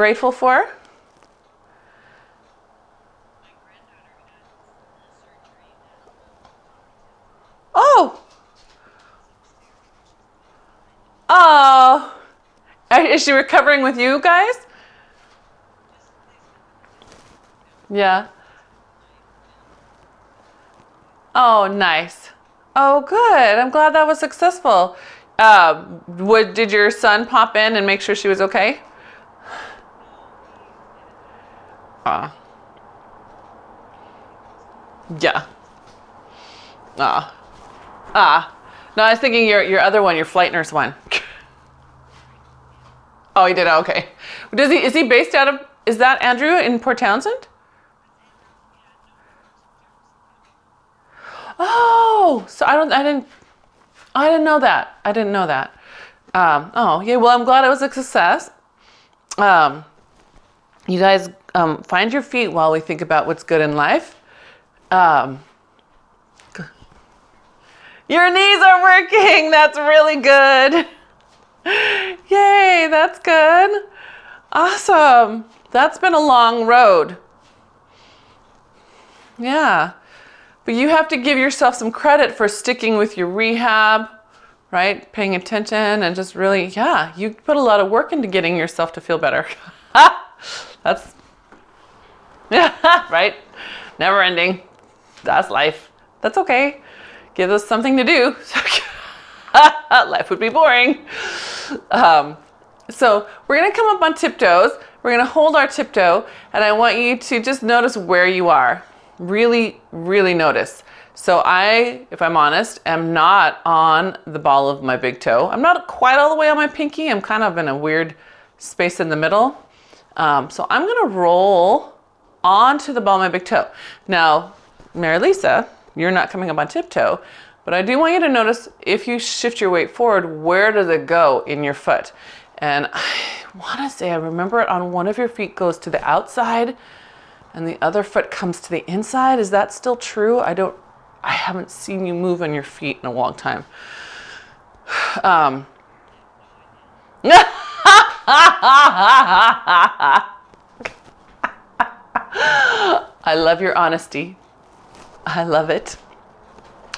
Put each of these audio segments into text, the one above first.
Grateful for? Oh. Oh. Is she recovering with you guys? Yeah. Oh, nice. Oh, good. I'm glad that was successful. Did your son pop in and make sure she was okay? Ah. Yeah. Ah. Ah. No, I was thinking your other one, your flight nurse one. Oh, he did. Oh, okay. Is he based out of? Is that Andrew in Port Townsend? Oh, so I didn't know that. I didn't know that. Oh, yeah. Well, I'm glad it was a success. You guys find your feet while we think about what's good in life. Your knees are working. That's really good. Yay, that's good. Awesome. That's been a long road. Yeah. But you have to give yourself some credit for sticking with your rehab, right? Paying attention and just really, yeah, you put a lot of work into getting yourself to feel better. That's, yeah, right? Never ending. That's life. That's okay. Give us something to do. Life would be boring. So we're going to come up on tiptoes. We're going to hold our tiptoe, and I want you to just notice where you are. Really, really notice. So if I'm honest, am not on the ball of my big toe. I'm not quite all the way on my pinky. I'm kind of in a weird space in the middle. So I'm going to roll onto the ball of my big toe. Now, Mary Lisa, you're not coming up on tiptoe, but I do want you to notice if you shift your weight forward, where does it go in your foot? And I want to say I remember it on one of your feet goes to the outside and the other foot comes to the inside. Is that still true? I haven't seen you move on your feet in a long time. I love your honesty. I love it.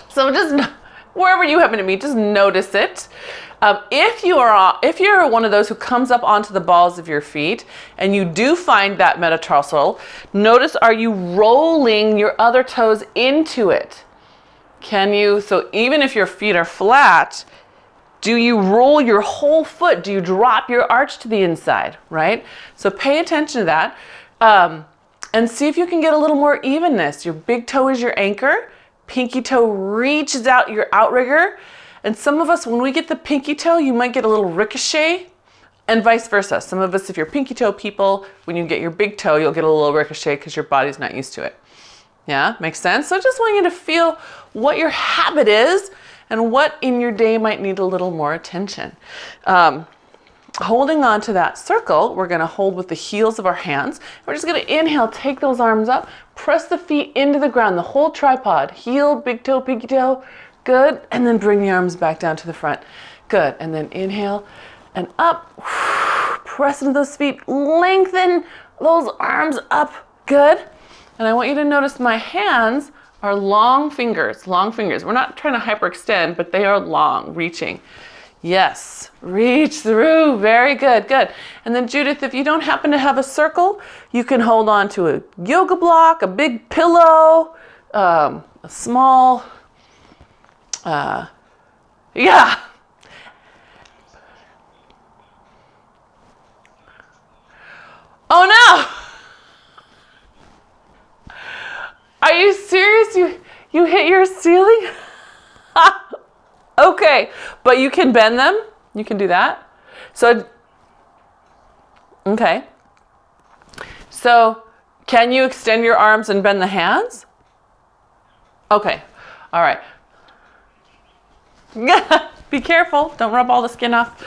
So just wherever you happen to be, just notice it. If you're one of those who comes up onto the balls of your feet and you do find that metatarsal, notice, are you rolling your other toes into it? So even if your feet are flat, do you roll your whole foot? Do you drop your arch to the inside, right? So pay attention to that and see if you can get a little more evenness. Your big toe is your anchor. Pinky toe reaches out your outrigger. And some of us, when we get the pinky toe, you might get a little ricochet and vice versa. Some of us, if you're pinky toe people, when you get your big toe, you'll get a little ricochet because your body's not used to it. Yeah, makes sense? So I just want you to feel what your habit is and what in your day might need a little more attention. Holding on to that circle, we're gonna hold with the heels of our hands. We're just gonna inhale, take those arms up, press the feet into the ground, the whole tripod, heel, big toe, pinky toe. Good, and then bring the arms back down to the front. Good, and then inhale and up. Press into those feet, lengthen those arms up. Good, and I want you to notice my hands are long fingers, long fingers. We're not trying to hyperextend, but they are long, reaching. Yes, reach through, very good, good. And then Judith, if you don't happen to have a circle, you can hold on to a yoga block, a big pillow, a small, yeah. Oh no! Are you serious? You hit your ceiling? Okay, but you can bend them. You can do that. So, okay. So, can you extend your arms and bend the hands? Okay, all right. Be careful, don't rub all the skin off.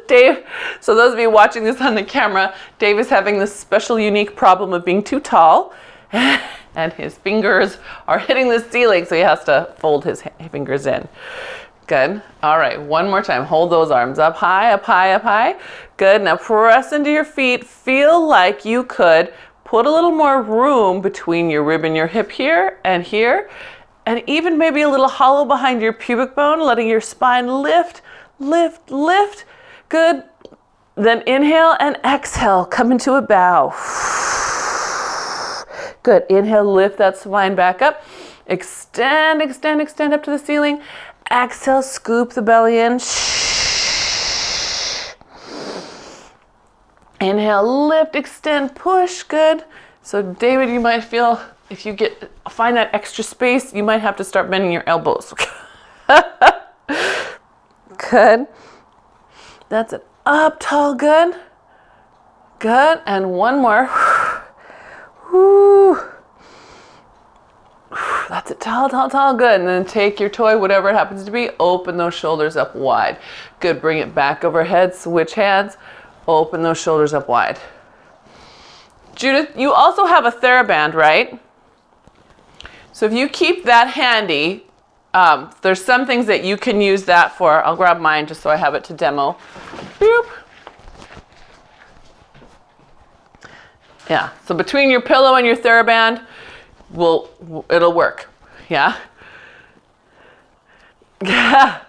Dave, so those of you watching this on the camera, Dave is having this special unique problem of being too tall and his fingers are hitting the ceiling, so he has to fold his fingers in. Good. All right, one more time. Hold those arms up high, up high, up high. Good. Now press into your feet. Feel like you could put a little more room between your rib and your hip here, and even maybe a little hollow behind your pubic bone, letting your spine lift, lift, lift. Good. Then inhale and exhale. Come into a bow. Good. Inhale, lift that spine back up. Extend, extend, extend up to the ceiling. Exhale, scoop the belly in. Inhale, lift, extend, push. Good. So David, you might feel, if you find that extra space, you might have to start bending your elbows. Good. That's it. Up tall, good. Good. And one more. Woo. That's it. Tall, tall, tall. Good. And then take your toy, whatever it happens to be, open those shoulders up wide. Good. Bring it back overhead. Switch hands. Open those shoulders up wide. Judith, you also have a theraband, right? So if you keep that handy, there's some things that you can use that for. I'll grab mine just so I have it to demo. Boop. Yeah, so between your pillow and your theraband, it'll work. Yeah? Yeah.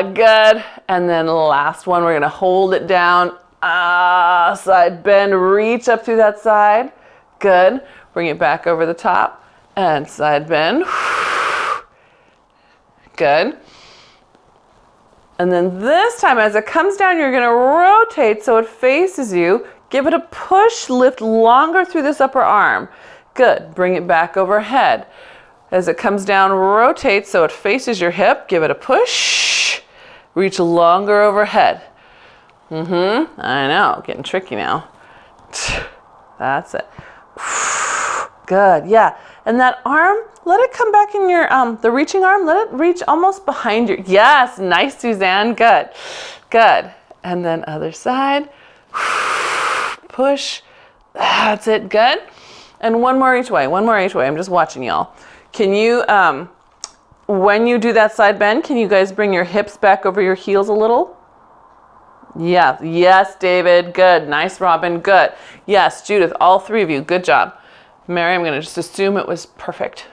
Good. And then last one, we're gonna hold it down. Side bend, reach up through that side. Good. Bring it back over the top and side bend. Good. And then this time, as it comes down, you're gonna rotate so it faces you. Give it a push, lift longer through this upper arm. Good. Bring it back overhead. As it comes down, rotate so it faces your hip. Give it a push. Reach longer overhead. I know, getting tricky now. That's it. Good, yeah. And that arm, let it come back in your, the reaching arm, let it reach almost behind your, yes, nice, Suzanne, good. Good. And then other side. Push. That's it, good. And one more each way, I'm just watching y'all. Can you, when you do that side bend, can you guys bring your hips back over your heels a little? Yeah, yes, David, good. Nice, Robin, good. Yes, Judith, all three of you, good job. Mary, I'm gonna just assume it was perfect.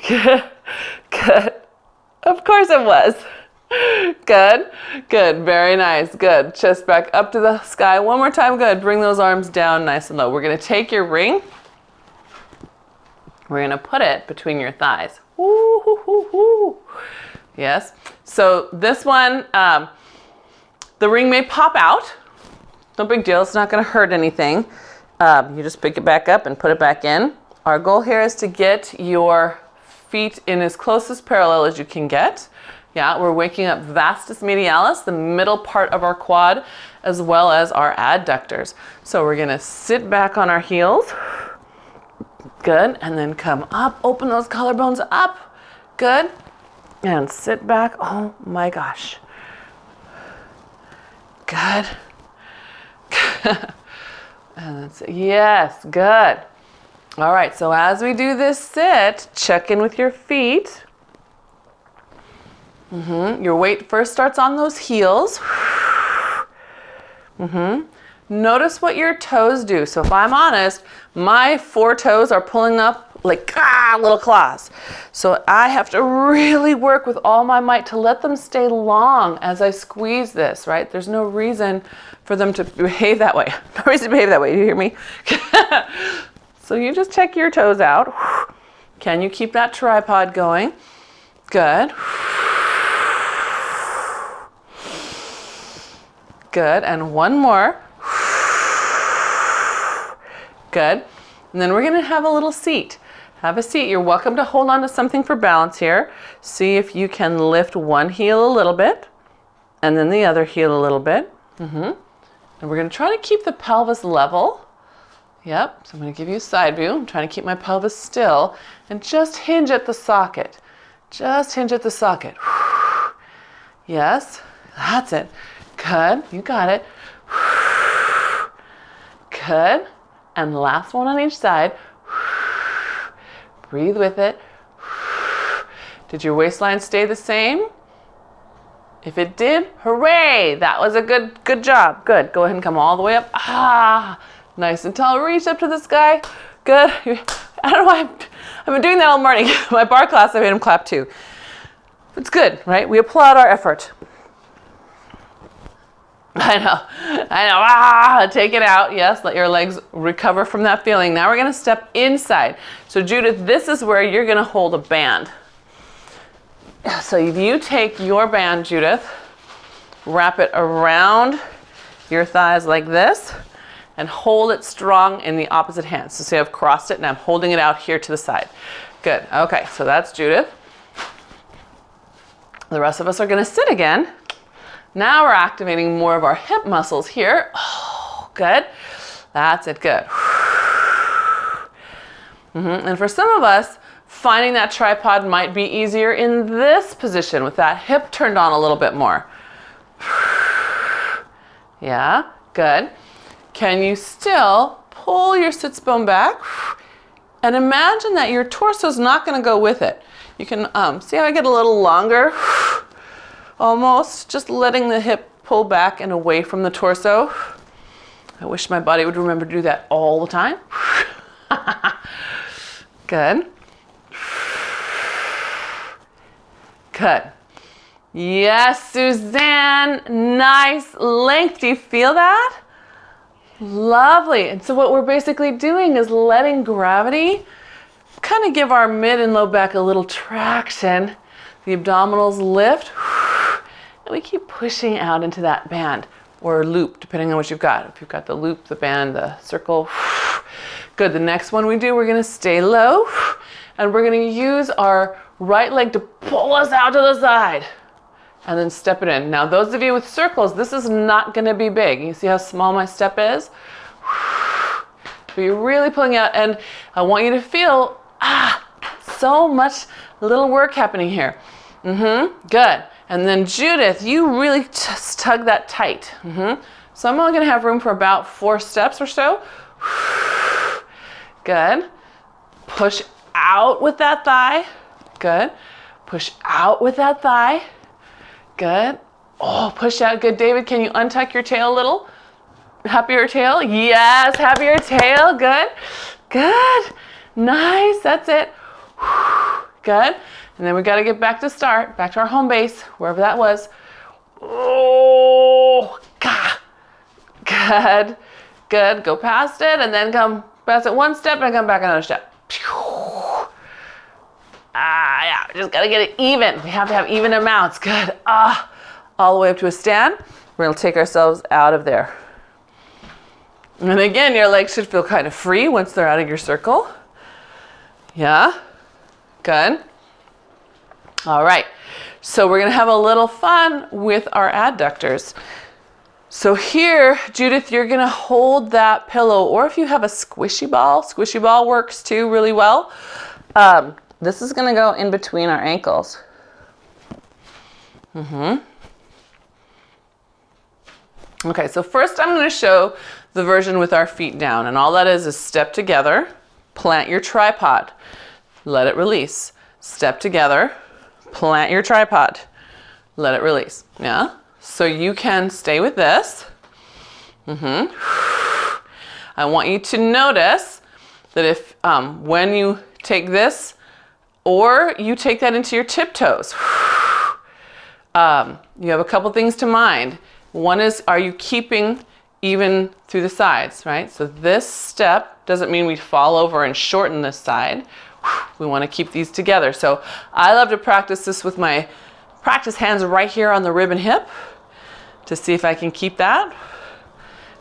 Good, good. Of course it was. Good, good, very nice, good. Chest back up to the sky. One more time, good. Bring those arms down nice and low. We're gonna take your ring. We're gonna put it between your thighs. Woo, hoo, hoo, hoo. Yes, so this one, the ring may pop out. No big deal, it's not gonna hurt anything. You just pick it back up and put it back in. Our goal here is to get your feet in as close as parallel as you can get. Yeah, we're waking up vastus medialis, the middle part of our quad, as well as our adductors. So we're gonna sit back on our heels. Good, and then come up, open those collarbones up. Good, and sit back. Oh my gosh. Good. And that's it. Yes, good. All right, so as we do this sit, check in with your feet. Your weight first starts on those heels. Notice what your toes do. So if I'm honest, my 4 toes are pulling up like little claws. So I have to really work with all my might to let them stay long as I squeeze this, right? There's no reason for them to behave that way. No reason to behave that way, you hear me? So you just check your toes out. Can you keep that tripod going? Good. Good, and one more. Good. And then we're gonna have a little seat. Have a seat. You're welcome to hold on to something for balance here. See if you can lift one heel a little bit and then the other heel a little bit. And we're gonna try to keep the pelvis level. Yep, so I'm gonna give you a side view. I'm trying to keep my pelvis still and just hinge at the socket. Just hinge at the socket. Yes, that's it. Good, you got it. Good. And last one on each side. Breathe with it. Did your waistline stay the same? If it did, hooray! That was a good job. Good. Go ahead and come all the way up. Ah, nice and tall. Reach up to the sky. Good. I don't know why I've been doing that all morning. My bar class, I made them clap too. It's good, right? We applaud our effort. I know. Ah, take it out. Yes, let your legs recover from that feeling. Now we're going to step inside. So Judith, this is where you're going to hold a band. So if you take your band, Judith, wrap it around your thighs like this and hold it strong in the opposite hand. So see, I've crossed it and I'm holding it out here to the side. Good. Okay, so that's Judith. The rest of us are going to sit again. Now we're activating more of our hip muscles here. Oh, good. That's it. Good. And for some of us, finding that tripod might be easier in this position with that hip turned on a little bit more. Yeah, good. Can you still pull your sits bone back and imagine that your torso is not going to go with it. You can see how I get a little longer? Almost just letting the hip pull back and away from the torso. I wish my body would remember to do that all the time. Good. Good. Yes, Suzanne. Nice length. Do you feel that? Lovely. And so what we're basically doing is letting gravity kind of give our mid and low back a little traction. The abdominals lift. And we keep pushing out into that band or loop, depending on what you've got. If you've got the loop, the band, the circle. Good. The next one we do, we're going to stay low. And we're going to use our right leg to pull us out to the side. And then step it in. Now, those of you with circles, this is not going to be big. You see how small my step is? But you're really pulling out. And I want you to feel, so much little work happening here. Good. And then Judith, you really just tug that tight. So I'm only going to have room for about 4 steps or so. Good. Push out with that thigh. Good. Push out with that thigh. Good. Oh, push out. Good. David, can you untuck your tail a little? Happier tail? Yes, happier tail. Good. Good. Nice. That's it. Good. And then we got to get back to start, back to our home base, wherever that was. Oh, good. Good. Go past it and then come past it 1 step and come back another step. Yeah, just got to get it even. We have to have even amounts. Good. All the way up to a stand. We're going to take ourselves out of there. And again, your legs should feel kind of free once they're out of your circle. Yeah. Good. All right. So we're going to have a little fun with our adductors. So here, Judith, you're going to hold that pillow, or if you have a squishy ball works too really well. This is going to go in between our ankles. Okay, so first I'm going to show the version with our feet down. And all that is step together, plant your tripod, let it release. Step together, plant your tripod, let it release. Yeah? So you can stay with this. I want you to notice that if when you take this, or you take that into your tiptoes, you have a couple things to mind. One is, are you keeping even through the sides, right? So this step doesn't mean we fall over and shorten this side. We want to keep these together. So I love to practice this with my practice hands right here on the rib and hip to see if I can keep that.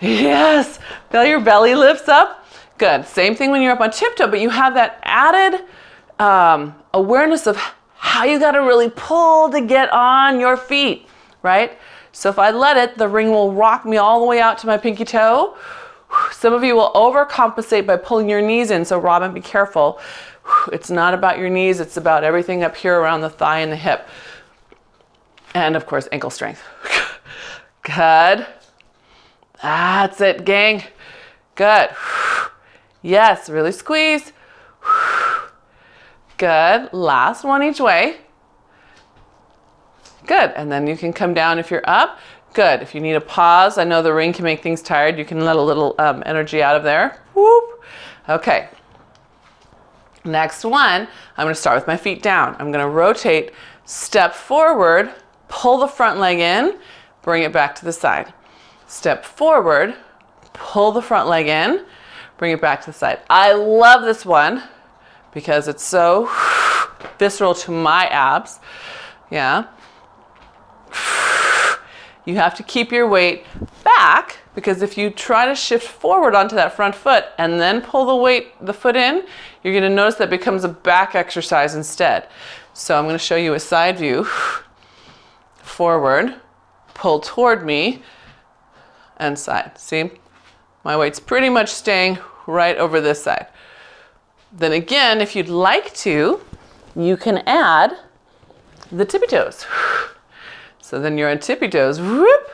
Yes, feel your belly lifts up. Good. Same thing when you're up on tiptoe, but you have that added awareness of how you got to really pull to get on your feet, right? So if I let it, the ring will rock me all the way out to my pinky toe. Some of you will overcompensate by pulling your knees in, so Robin, be careful. It's not about your knees, it's about everything up here around the thigh and the hip. And of course, ankle strength. Good. That's it, gang. Good. Yes, really squeeze. Good. Last one each way. Good. And then you can come down if you're up. Good. If you need a pause, I know the ring can make things tired. You can let a little energy out of there. Whoop. Okay. Next one, I'm going to start with my feet down. I'm going to rotate, step forward, pull the front leg in, bring it back to the side. Step forward, pull the front leg in, bring it back to the side. I love this one because it's so visceral to my abs. Yeah. You have to keep your weight back, because if you try to shift forward onto that front foot and then pull the foot in, you're going to notice that becomes a back exercise instead. So I'm going to show you a side view. Forward, pull toward me, and side. See? My weight's pretty much staying right over this side. Then again, if you'd like to, you can add the tippy toes. So then you're on tippy toes, whoop,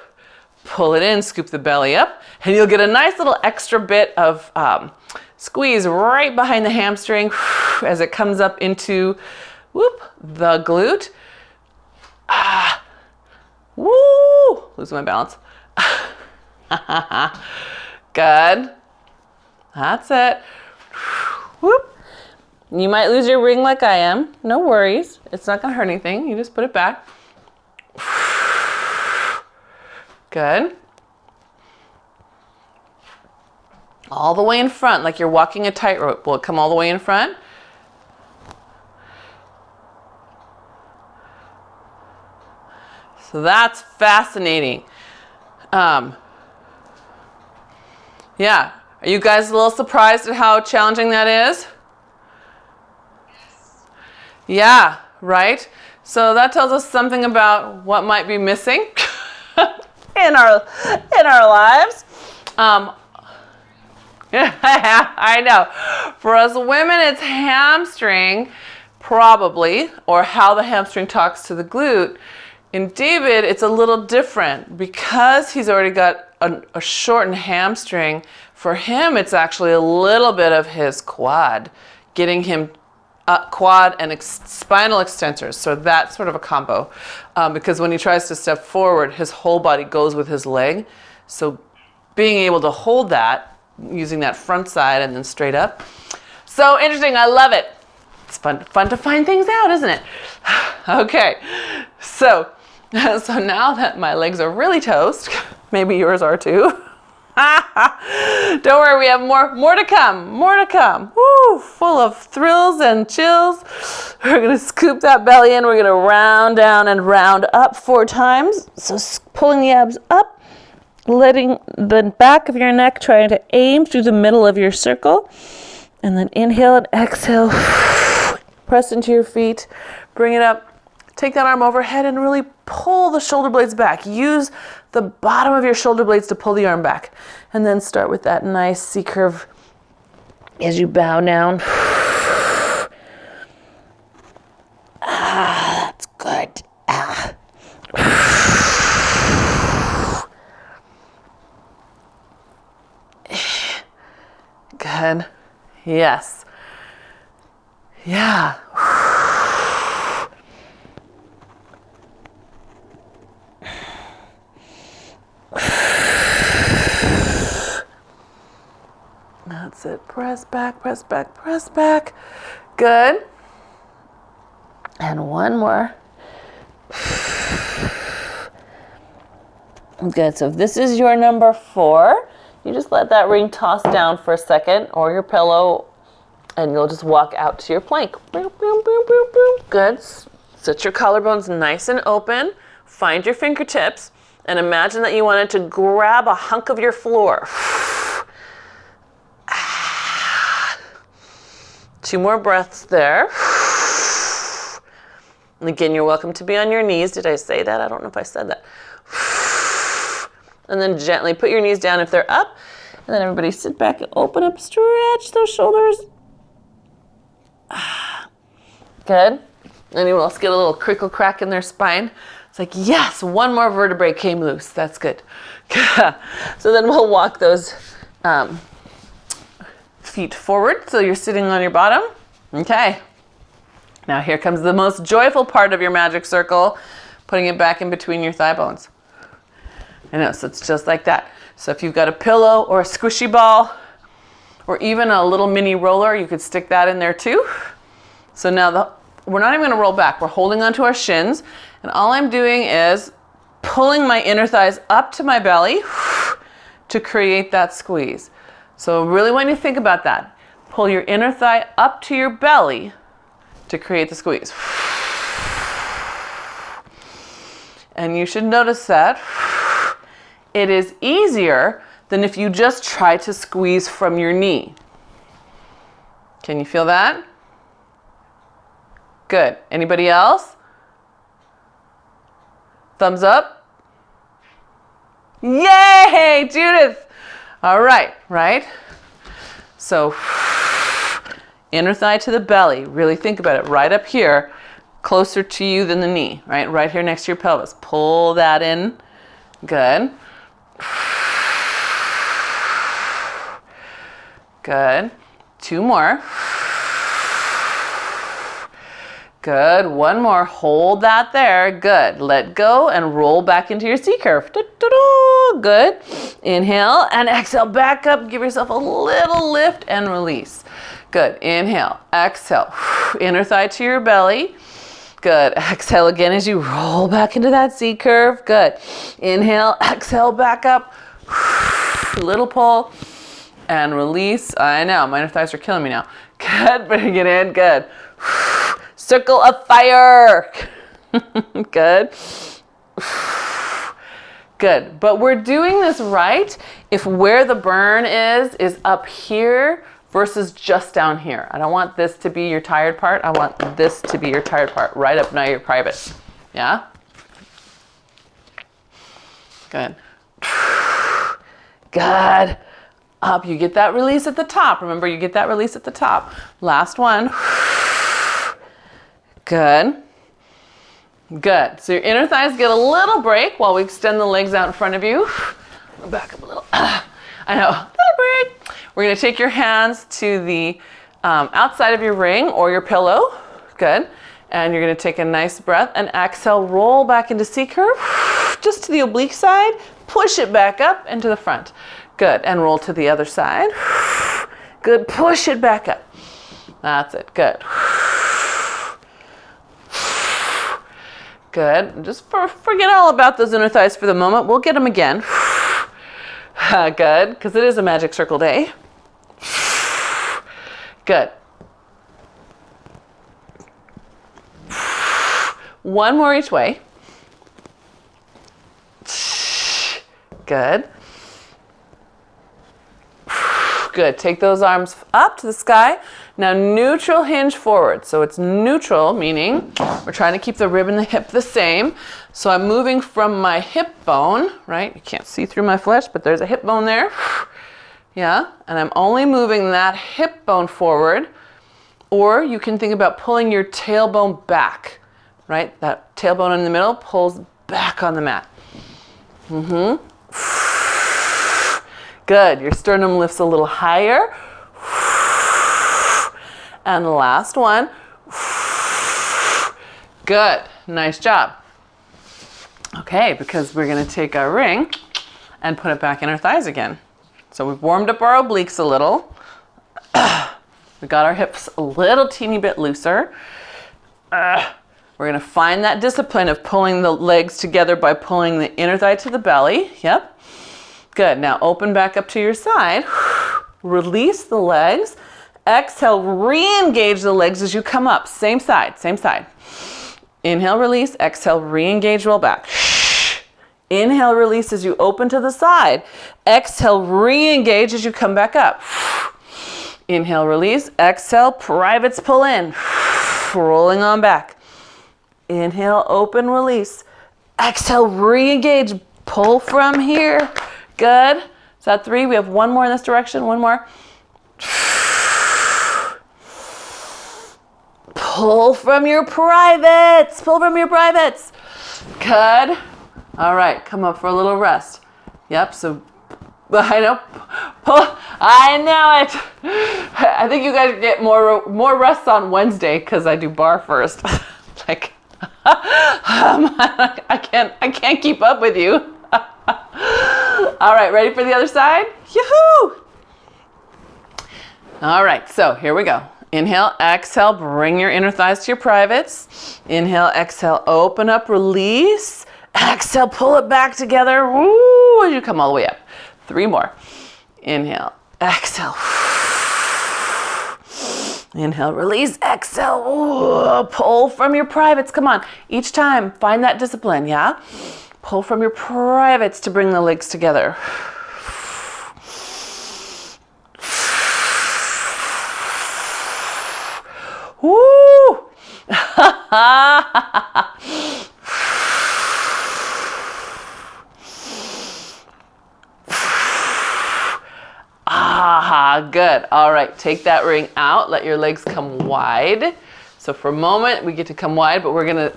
pull it in, scoop the belly up, and you'll get a nice little extra bit of squeeze right behind the hamstring as it comes up into, whoop, the glute. Woo, lose my balance. Good. That's it. Whoop. You might lose your ring like I am. No worries. It's not going to hurt anything. You just put it back. Good. All the way in front, like you're walking a tightrope. Will it come all the way in front? So that's fascinating. Yeah. Are you guys a little surprised at how challenging that is? Yes. Yeah, right? So that tells us something about what might be missing in our lives. I know. For us women, it's hamstring, probably, or how the hamstring talks to the glute. In David, it's a little different because he's already got a shortened hamstring. For him, it's actually a little bit of his quad, getting him quad and spinal extensors. So that's sort of a combo, because when he tries to step forward, his whole body goes with his leg. So being able to hold that, using that front side and then straight up. So interesting. I love it. It's fun to find things out, isn't it? Okay. So now that my legs are really toast, maybe yours are too. Don't worry, we have more to come. More to come. Woo, full of thrills and chills. We're going to scoop that belly in. We're going to round down and round up 4 times. So pulling the abs up, letting the back of your neck try to aim through the middle of your circle. And then inhale and exhale. Press into your feet. Bring it up. Take that arm overhead and really pull the shoulder blades back. Use the bottom of your shoulder blades to pull the arm back. And then start with that nice C curve as you bow down. That's good. Good. Yes. Yeah. That's it. Press back, press back, press back. Good. And one more. Good. So if this is your number 4, you just let that ring toss down for a second, or your pillow, and you'll just walk out to your plank. Boom, boom, boom, boom, boom. Good. Sit your collarbones nice and open. Find your fingertips, and imagine that you wanted to grab a hunk of your floor. 2 more breaths there. And again, you're welcome to be on your knees. Did I say that? I don't know if I said that. And then gently put your knees down if they're up. And then everybody sit back and open up, stretch those shoulders. Good. Anyone else get a little crinkle crack in their spine? It's like, yes, one more vertebrae came loose. That's good. So then we'll walk those feet forward. So you're sitting on your bottom. Okay. Now here comes the most joyful part of your magic circle. putting it back in between your thigh bones. I know, so it's just like that. So if you've got a pillow or a squishy ball or even a little mini roller, you could stick that in there too. So now we're not even going to roll back. We're holding onto our shins, and all I'm doing is pulling my inner thighs up to my belly to create that squeeze. So really want you to think about that. Pull your inner thigh up to your belly to create the squeeze. And you should notice that it is easier than if you just try to squeeze from your knee. Can you feel that? Good. Anybody else? Thumbs up. Yay, Judith. All right, right? So inner thigh to the belly. Really think about it. Right up here, closer to you than the knee, right? Right here next to your pelvis. Pull that in. Good. Good. 2 more. Good. 1 more. Hold that there. Good. Let go and roll back into your C curve. Good. Inhale and exhale. Back up. Give yourself a little lift and release. Good. Inhale. Exhale. Inner thigh to your belly. Good. Exhale again as you roll back into that C curve. Good. Inhale. Exhale. Back up. Little pull and release. I know. My inner thighs are killing me now. Good. Bring it in. Good. Circle of fire. Good. Good. But we're doing this right if where the burn is up here versus just down here. I don't want this to be your tired part. I want this to be your tired part, right up near your private. Yeah? Good. Good. Up. You get that release at the top. Remember, you get that release at the top. Last one. Good. Good. So your inner thighs get a little break while we extend the legs out in front of you. Back up a little. I know. Little break. We're going to take your hands to the outside of your ring or your pillow. Good. And you're going to take a nice breath and exhale. Roll back into C curve. Just to the oblique side. Push it back up and to the front. Good. And roll to the other side. Good. Push it back up. That's it. Good. Good. Just forget all about those inner thighs for the moment. We'll get them again. Good, because it is a magic circle day. Good. 1 more each way. Good. Good. Take those arms up to the sky. Now neutral hinge forward. So it's neutral, meaning we're trying to keep the rib and the hip the same. So I'm moving from my hip bone, right? You can't see through my flesh, but there's a hip bone there. Yeah. And I'm only moving that hip bone forward. Or you can think about pulling your tailbone back, right? That tailbone in the middle pulls back on the mat. Mm-hmm. Good. Your sternum lifts a little higher. And the last one. Good. Nice job. Okay, because we're going to take our ring and put it back in our thighs again. So we've warmed up our obliques a little. We got our hips a little teeny bit looser. We're going to find that discipline of pulling the legs together by pulling the inner thigh to the belly. Yep. Good. Now open back up to your side. Release the legs. Exhale, re-engage the legs as you come up. Same side, same side. Inhale, release. Exhale, re-engage, roll back. Inhale, release as you open to the side. Exhale, re-engage as you come back up. Inhale, release. Exhale, privates pull in. Rolling on back. Inhale, open, release. Exhale, re-engage. Pull from here. Good. Is that 3? We have 1 more in this direction. 1 more. Pull from your privates. Pull from your privates. Good. All right. Come up for a little rest. Yep. So I know. Pull. I know it. I think you guys get more rests on Wednesday because I do bar first. Like, I can't keep up with you. All right, ready for the other side? Yoo-hoo! All right, so here we go. Inhale, exhale, bring your inner thighs to your privates. Inhale, exhale, open up, release. Exhale, pull it back together. Woo, as you come all the way up. 3 more. Inhale, exhale. Inhale, release, exhale. Ooh, pull from your privates. Come on, each time, find that discipline, yeah? Pull from your privates to bring the legs together. Woo! Ah, good. All right, take that ring out. Let your legs come wide. So for a moment, we get to come wide, but we're gonna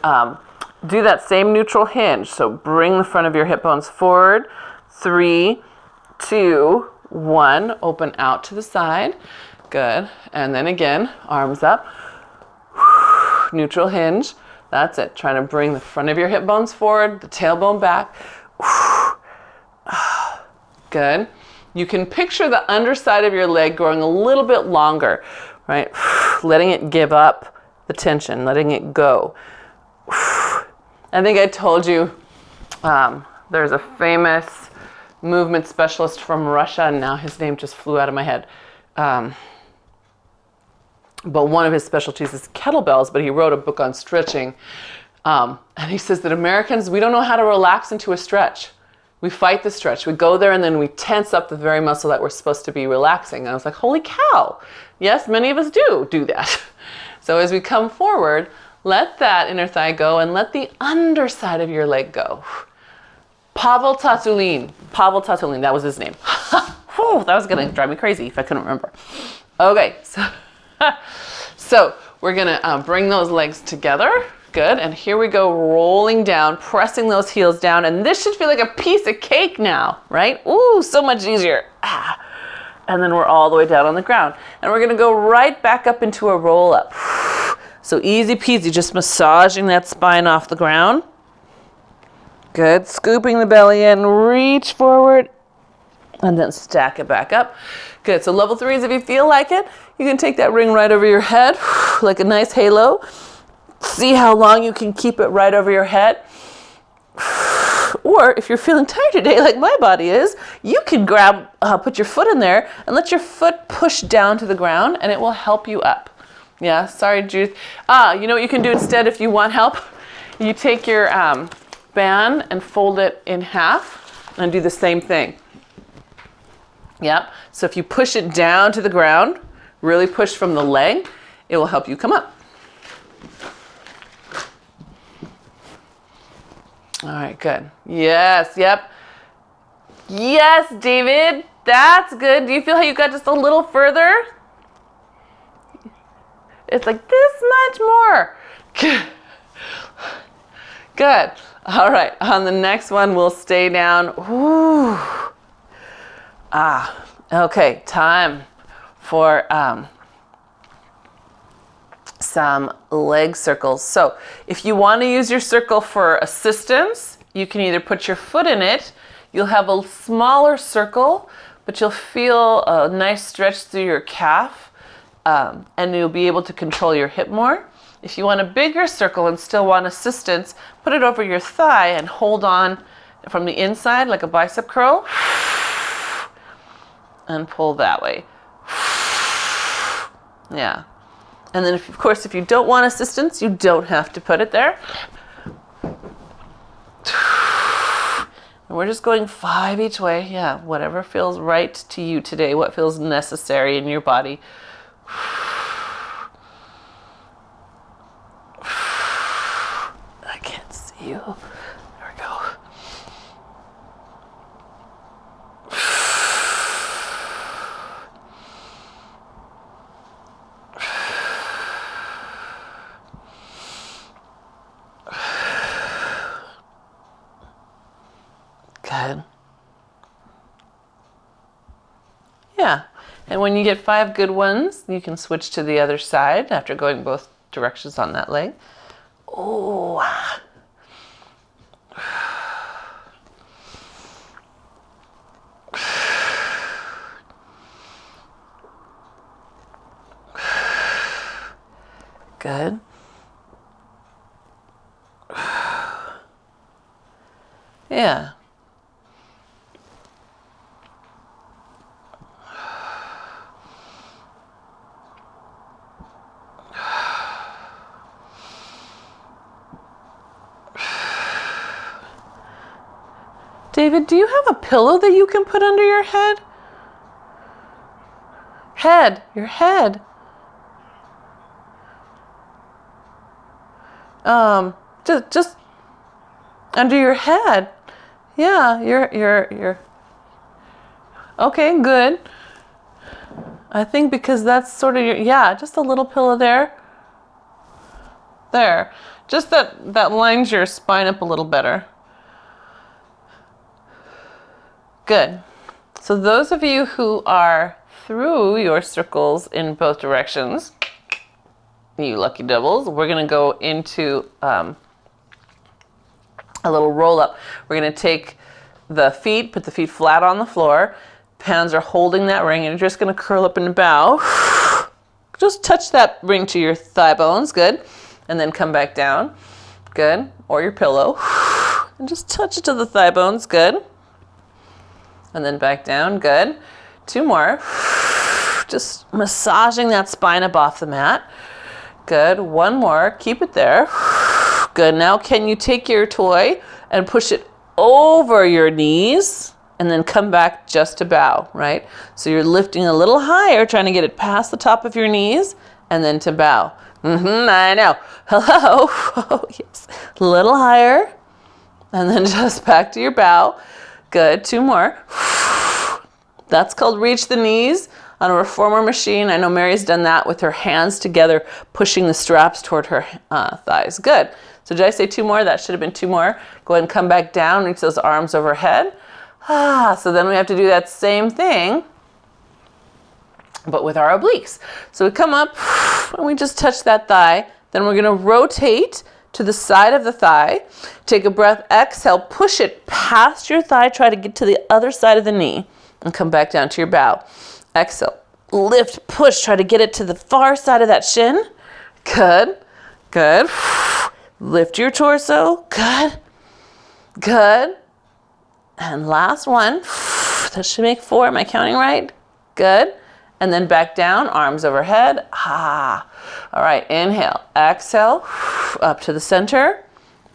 do that same neutral hinge. So bring the front of your hip bones forward. 3, 2, 1. Open out to the side. Good. And then again, arms up. Neutral hinge. That's it. Trying to bring the front of your hip bones forward, the tailbone back. Good. You can picture the underside of your leg growing a little bit longer, right? Letting it give up the tension, letting it go. I think I told you there's a famous movement specialist from Russia, and now his name just flew out of my head. But one of his specialties is kettlebells, but he wrote a book on stretching. And he says that Americans, we don't know how to relax into a stretch. We fight the stretch. We go there and then we tense up the very muscle that we're supposed to be relaxing. And I was like, holy cow. Yes, many of us do that. So as we come forward, let that inner thigh go and let the underside of your leg go. Pavel Tatulin, that was his name. That was gonna drive me crazy if I couldn't remember. Okay, so we're gonna bring those legs together. Good, and here we go, rolling down, pressing those heels down, and this should feel like a piece of cake now, right? Ooh, so much easier. And then we're all the way down on the ground. And we're gonna go right back up into a roll up. So easy peasy, just massaging that spine off the ground. Good, scooping the belly in, reach forward, and then stack it back up. Good, so level 3 is if you feel like it, you can take that ring right over your head, like a nice halo. See how long you can keep it right over your head. Or if you're feeling tired today, like my body is, you can grab, put your foot in there and let your foot push down to the ground and it will help you up. Yeah, sorry, Judith. You know what you can do instead if you want help? You take your band and fold it in half and do the same thing. Yep, so if you push it down to the ground, really push from the leg, it will help you come up. All right, good. Yes, yep. Yes, David, that's good. Do you feel how you got just a little further? It's like this much more. Good. All right, on the next one, we'll stay down. Ooh. Okay, time for some leg circles. So if you want to use your circle for assistance, you can either put your foot in it. You'll have a smaller circle, but you'll feel a nice stretch through your calf, and you'll be able to control your hip more. If you want a bigger circle and still want assistance, put it over your thigh and hold on from the inside like a bicep curl and pull that way. Yeah. And then, of course, if you don't want assistance, you don't have to put it there. And we're just going 5 each way. Yeah, whatever feels right to you today, what feels necessary in your body. I can't see you. There we go. Good. Yeah, and when you get 5 good ones, you can switch to the other side after going both directions on that leg. Oh, good. Yeah. David, do you have a pillow that you can put under your head? Your head. Just under your head. Yeah, you're. Okay, good. I think because that's sort of your, yeah, just a little pillow there. There. Just that lines your spine up a little better. Good. So those of you who are through your circles in both directions, you lucky doubles, we're going to go into a little roll up. We're going to take the feet, put the feet flat on the floor. Hands are holding that ring, and you're just going to curl up and bow. Just touch that ring to your thigh bones. Good. And then come back down. Good. Or your pillow. And just touch it to the thigh bones. Good. And then back down. Good. 2 more. Just massaging that spine up off the mat. Good. 1 more. Keep it there. Good. Now can you take your toy and push it over your knees and then come back just to bow, right? So you're lifting a little higher, trying to get it past the top of your knees and then to bow. I know. Hello. Oh, yes. A little higher and then just back to your bow. Good. 2 more. That's called reach the knees on a reformer machine. I know Mary's done that with her hands together, pushing the straps toward her thighs. Good. So did I say 2 more? That should have been 2 more. Go ahead and come back down, reach those arms overhead. So then we have to do that same thing, but with our obliques. So we come up and we just touch that thigh. Then we're going to rotate to the side of the thigh. Take a breath, exhale, push it past your thigh. Try to get to the other side of the knee and come back down to your bow. Exhale, lift, push, try to get it to the far side of that shin. Good, good. Lift your torso, good, good. And last one, that should make 4, am I counting right? Good. And then back down, arms overhead. All right, inhale, exhale, up to the center.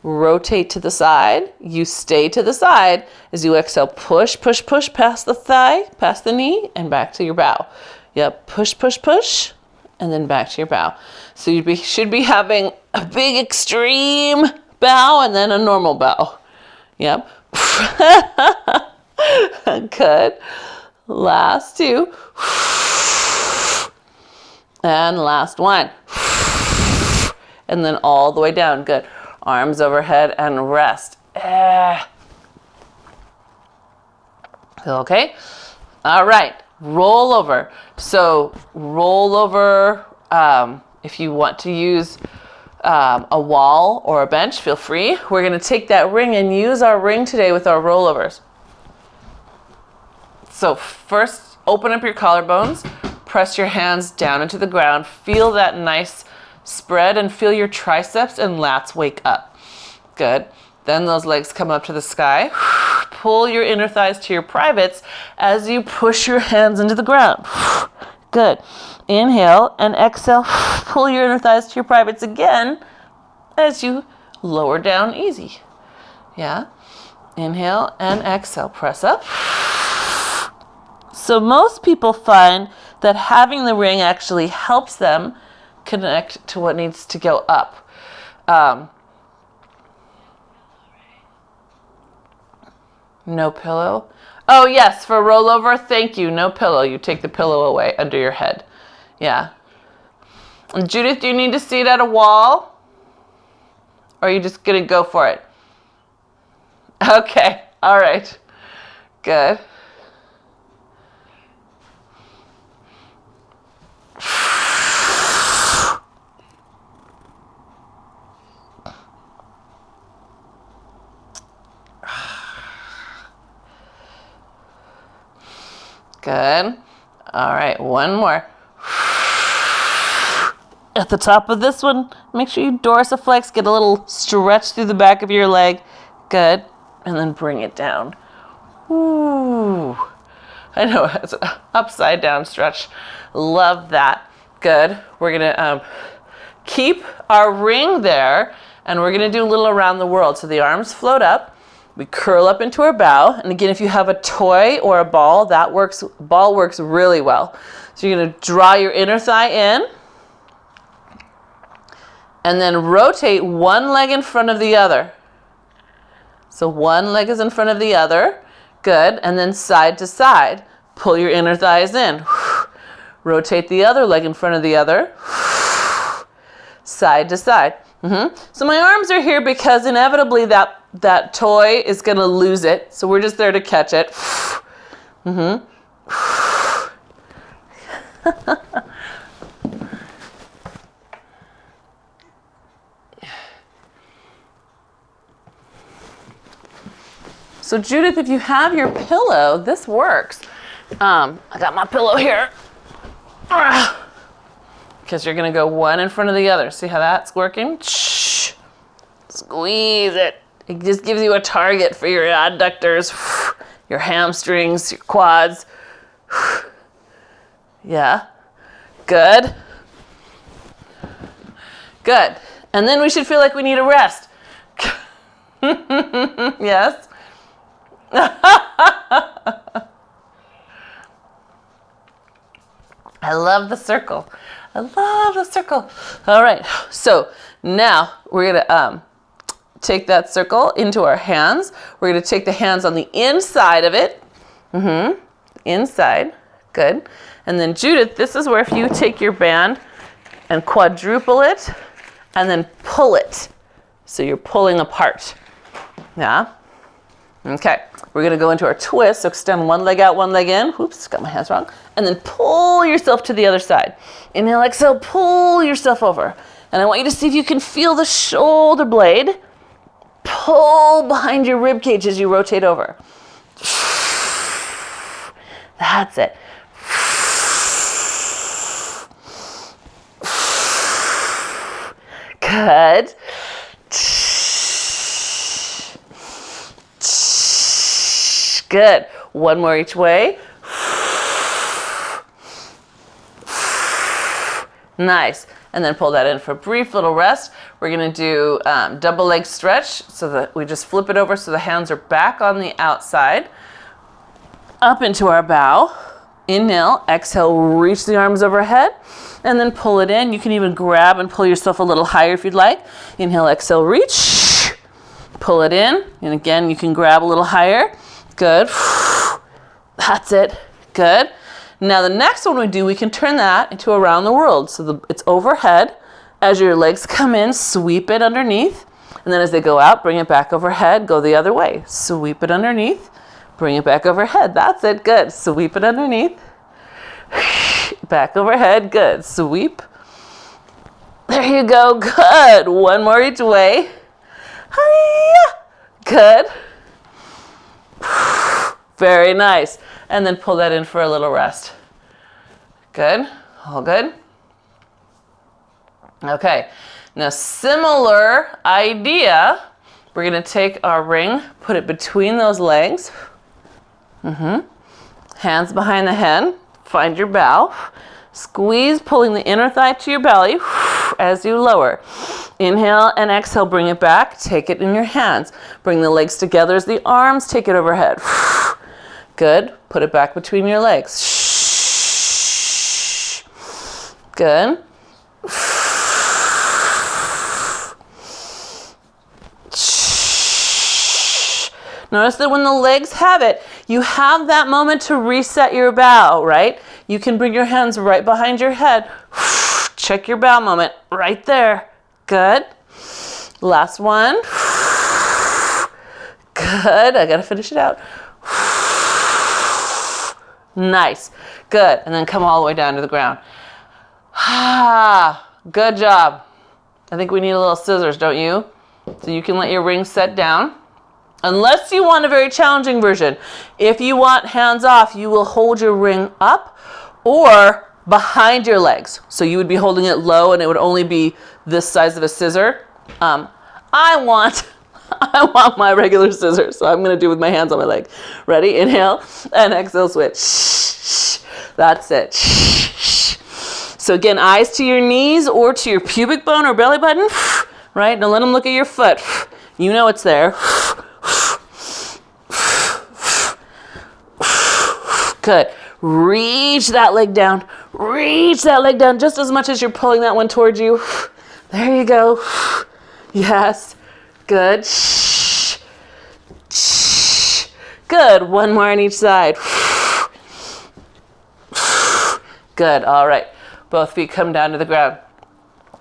Rotate to the side. You stay to the side as you exhale. Push, push, push past the thigh, past the knee, and back to your bow. Yep, push, push, push, and then back to your bow. So you should be having a big extreme bow and then a normal bow. Yep. Good. Last 2. And last 1. And then all the way down. Good. Arms overhead and rest. Okay. All right. Roll over. So roll over. If you want to use a wall or a bench, feel free. We're going to take that ring and use our ring today with our rollovers. So first, open up your collarbones. Press your hands down into the ground. Feel that nice spread and feel your triceps and lats wake up. Good. Then those legs come up to the sky. Pull your inner thighs to your privates as you push your hands into the ground. Good. Inhale and exhale. Pull your inner thighs to your privates again as you lower down easy. Yeah. Inhale and exhale. Press up. So most people find that having the ring actually helps them connect to what needs to go up. No pillow? Oh yes, for rollover, thank you. No pillow. You take the pillow away under your head. Yeah. And Judith, do you need to seat at a wall? Or are you just going to go for it? Okay. All right. Good. Good. All right, one more. At the top of this one, make sure you dorsiflex, get a little stretch through the back of your leg. Good. And then bring it down. Ooh. I know, it's an upside down stretch. Love that. Good. We're gonna keep our ring there, and we're gonna do a little around the world. So the arms float up, we curl up into our bow, and again, if you have a toy or a ball, ball works really well. So you're gonna draw your inner thigh in, and then rotate one leg in front of the other. So one leg is in front of the other. Good. And then side to side. Pull your inner thighs in. Rotate the other leg in front of the other. Side to side. So my arms are here because inevitably that toy is going to lose it. So we're just there to catch it. So Judith, if you have your pillow, this works. I got my pillow here. Because you're going to go one in front of the other. See how that's working? Squeeze it. It just gives you a target for your adductors, your hamstrings, your quads. Yeah. Good. Good. And then we should feel like we need a rest. Yes. I love the circle. I love the circle. All right. So now we're going to take that circle into our hands. We're going to take the hands on the inside of it. Inside. Good. And then Judith, this is where if you take your band and quadruple it and then pull it. So you're pulling apart. Yeah. Okay, we're gonna go into our twist. So extend one leg out, one leg in. Oops, got my hands wrong. And then pull yourself to the other side. Inhale, exhale, pull yourself over. And I want you to see if you can feel the shoulder blade pull behind your rib cage as you rotate over. That's it. Good. Good. One more each way. Nice. And then pull that in for a brief little rest. We're going to do double leg stretch so that we just flip it over so the hands are back on the outside. Up into our bow. Inhale, exhale, reach the arms overhead, and then pull it in. You can even grab and pull yourself a little higher if you'd like. Inhale, exhale, reach. Pull it in. And again, you can grab a little higher. Good. That's it. Good. Now the next one we do, we can turn that into around the world. So it's overhead. As your legs come in, sweep it underneath. And then as they go out, bring it back overhead. Go the other way. Sweep it underneath. Bring it back overhead. That's it. Good. Sweep it underneath. Back overhead. Good. Sweep. There you go. Good. One more each way. Good. Very nice. And then pull that in for a little rest. Good. All good. Okay. Now similar idea. We're going to take our ring, put it between those legs. Hands behind the head. Find your bow. Squeeze, pulling the inner thigh to your belly as you lower. Inhale and exhale, bring it back. Take it in your hands. Bring the legs together as the arms take it overhead. Good. Put it back between your legs. Good. Notice that when the legs have it, you have that moment to reset your bow, right? You can bring your hands right behind your head. Check your bow moment right there. Good. Last one. Good. I gotta finish it out. Nice. Good. And then come all the way down to the ground. Good job. I think we need a little scissors, don't you? So you can let your ring set down. Unless you want a very challenging version. If you want hands off, you will hold your ring up or behind your legs. So you would be holding it low and it would only be this size of a scissor. I want my regular scissors, so I'm gonna do it with my hands on my leg. Ready? Inhale and exhale, switch. That's it. So again, eyes to your knees or to your pubic bone or belly button, right? Now let them look at your foot. You know it's there. Good. Reach that leg down. Reach that leg down just as much as you're pulling that one towards you. There you go. Yes. Good. Good. One more on each side. Good. All right. Both feet come down to the ground.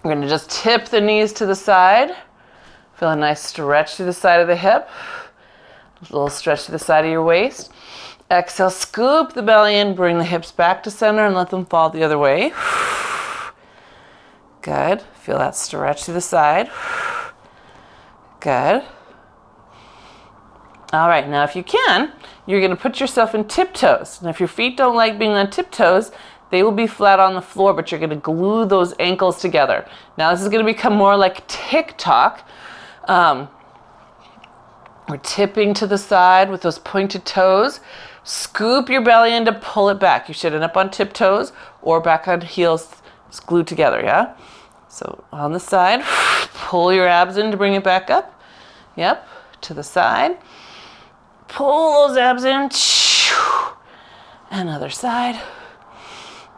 We're going to just tip the knees to the side. Feel a nice stretch to the side of the hip. A little stretch to the side of your waist. Exhale, scoop the belly in, bring the hips back to center and let them fall the other way. Good. Feel that stretch to the side. Good. All right, now if you can, you're going to put yourself in tiptoes. And if your feet don't like being on tiptoes, they will be flat on the floor, but you're going to glue those ankles together. Now this is going to become more like tick-tock. We're tipping to the side with those pointed toes. Scoop your belly in to pull it back. You should end up on tiptoes or back on heels glued together, yeah? So on the side, pull your abs in to bring it back up. Yep, to the side. Pull those abs in. And other side.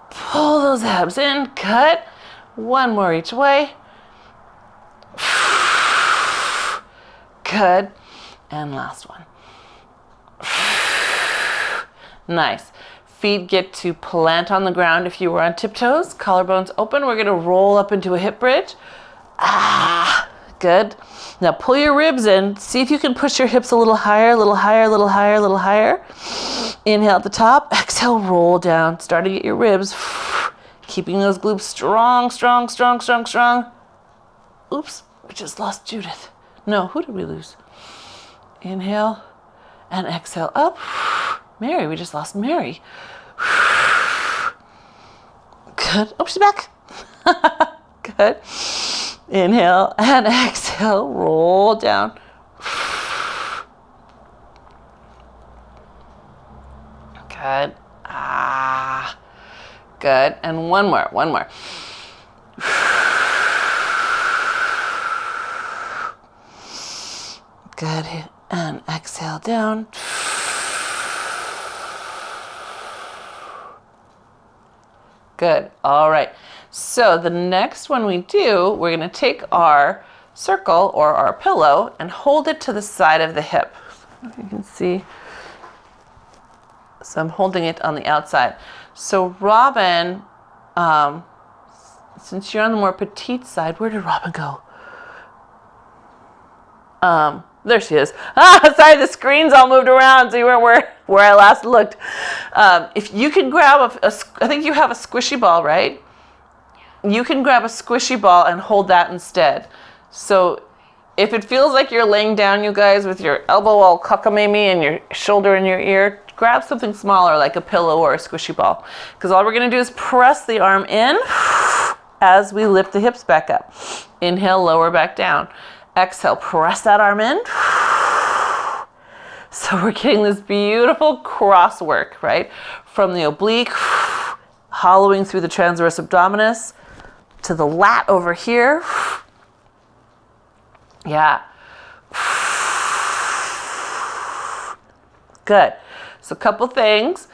Pull those abs in. Cut. One more each way. Good. And last one. Nice. Feet get to plant on the ground if you were on tiptoes. Collarbones open. We're going to roll up into a hip bridge. Good. Now pull your ribs in. See if you can push your hips a little higher, a little higher, a little higher, a little higher. Inhale at the top. Exhale, roll down. Starting at your ribs. Keeping those glutes strong, strong, strong, strong, strong. Oops, we just lost Judith. No, who did we lose? Inhale and exhale up. Mary, we just lost Mary. Good. Oh, she's back. Good. Inhale and exhale. Roll down. Good. Good. And one more. Good. And exhale down. Good. All right. So the next one we do, we're going to take our circle or our pillow and hold it to the side of the hip. You can see. So I'm holding it on the outside. So Robin, since you're on the more petite side, where did Robin go? There she is. Sorry, the screen's all moved around, so you weren't where I last looked. If you can grab I think you have a squishy ball, right? You can grab a squishy ball and hold that instead. So if it feels like you're laying down, you guys, with your elbow all cockamamie and your shoulder in your ear, grab something smaller like a pillow or a squishy ball. Because all we're going to do is press the arm in as we lift the hips back up. Inhale, lower back down. Exhale, press that arm in. So we're getting this beautiful cross work, right? From the oblique, hollowing through the transverse abdominis, to the lat over here. Yeah. Good. So a couple things.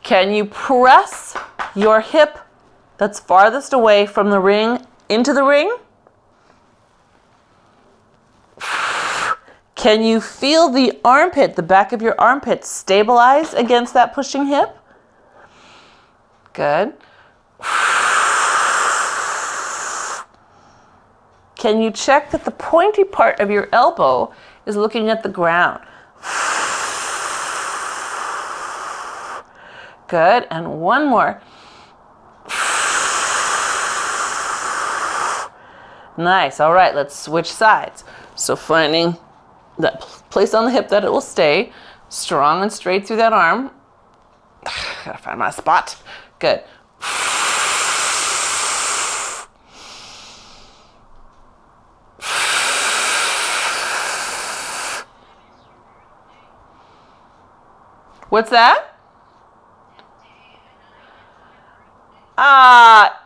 Can you press your hip that's farthest away from the ring into the ring? Can you feel the armpit, the back of your armpit, stabilize against that pushing hip? Good. Can you check that the pointy part of your elbow is looking at the ground? Good. And one more. Nice. All right, let's switch sides. So finding that place on the hip that it will stay strong and straight through that arm. Gotta find my spot. Good. What's that?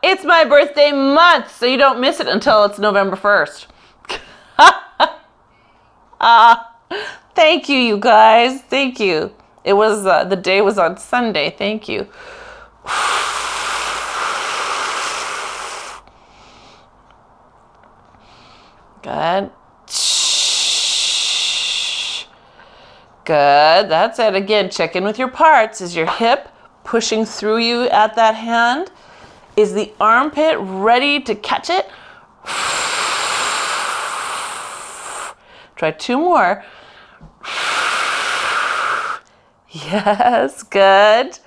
It's my birthday month, so you don't miss it until it's November 1st. Thank you, you guys. Thank you. It was, the day was on Sunday. Thank you. Good. Good. That's it. Again, check in with your parts. Is your hip pushing through you at that hand? Is the armpit ready to catch it? Try 2 more. Yes, good.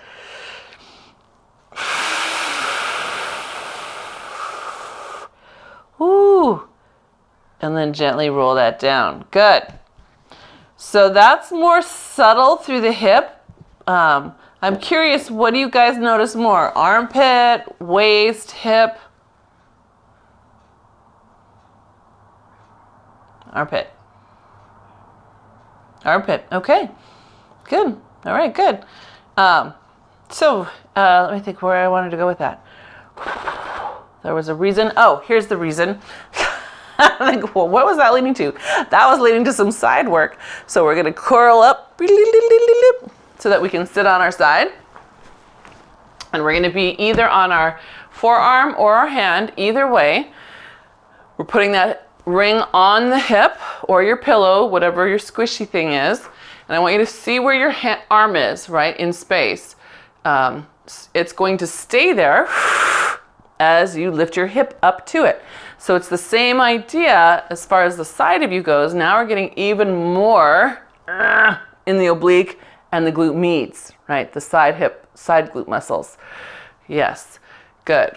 Ooh. And then gently roll that down. Good. So that's more subtle through the hip. I'm curious, what do you guys notice more? Armpit, waist, hip? Armpit. Armpit. Okay. Good. All right, good. Let me think where I wanted to go with that. There was a reason. Oh, here's the reason. I'm like, well, what was that leading to? That was leading to some side work. So we're going to curl up so that we can sit on our side. And we're going to be either on our forearm or our hand, either way. We're putting that ring on the hip or your pillow, whatever your squishy thing is. And I want you to see where your arm is, right, in space. It's going to stay there as you lift your hip up to it. So it's the same idea as far as the side of you goes. Now we're getting even more in the oblique and the glute medius, right? The side hip, side glute muscles. Yes, good.